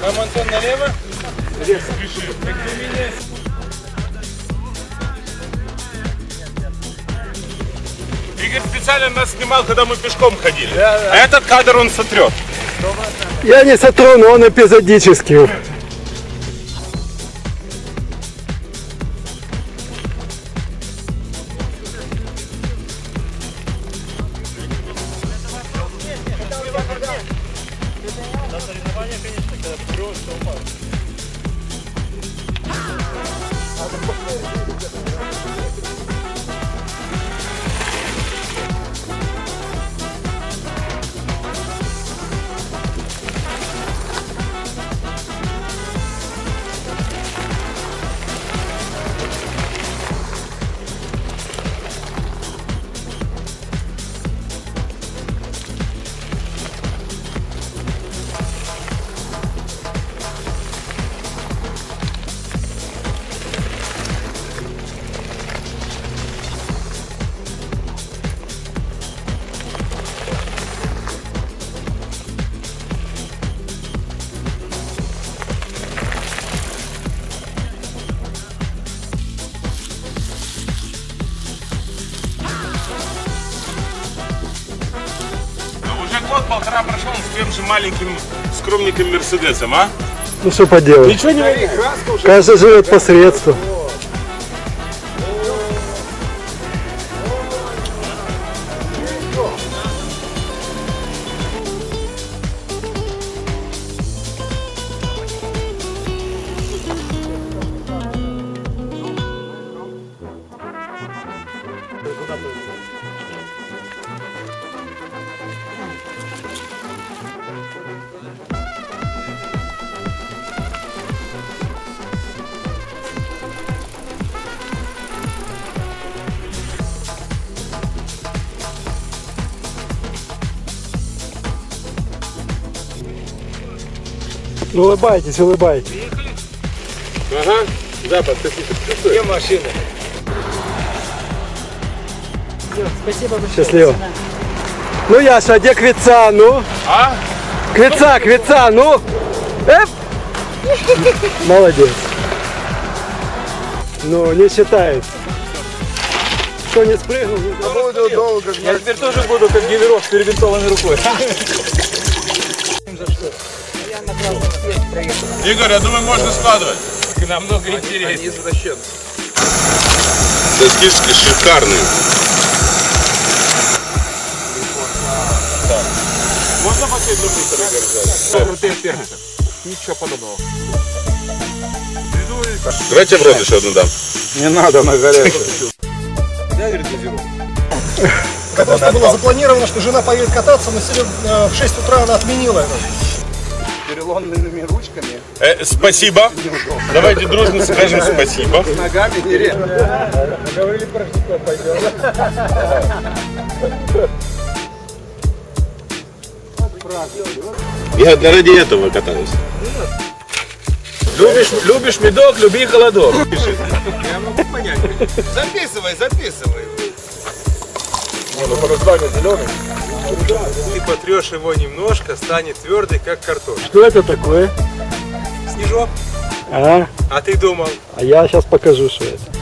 Там Антон налево? Спеши. Так ты меня... Игорь специально нас снимал, когда мы пешком ходили. Да. А этот кадр он сотрет. Я не сотру, но он эпизодический. Год-полтора прошел с тем же маленьким скромненьким Мерседесом, а? Ну что поделать? Ничего не говори. Каждый живет по средству. Улыбайтесь, улыбайтесь. Ага, запад, где машина? Спасибо большое. Счастливо. Ну, Яша, а где квица, ну? А? Квица, ну? Молодец. Ну, не считается. Кто не спрыгнул, не Буду долго. Я теперь тоже буду как гиверов с перебинтованной рукой. Игорь, я думаю, можно складывать. Намного интереснее. Они извращенцы. Сосиски шикарные. Можно последнюю быстро взять? Ничего подобного. Давайте в рот еще одну дам. Не надо, на горячую. Я, говорит, газирую. Просто было запланировано, что жена поедет кататься, но сегодня в 6 утра она отменила это. Переломными ручками. Спасибо. Давайте дружно скажем спасибо. Ногами нереально. Говорили, про что пойдем. Я ради этого катаюсь. Любишь медок, люби холодок. Я могу понять. Записывай. Ну, по названию зеленый. Ты потрешь его немножко, станет твердый, как картошка. Что это такое? Снежок. А ты думал? я сейчас покажу, что это.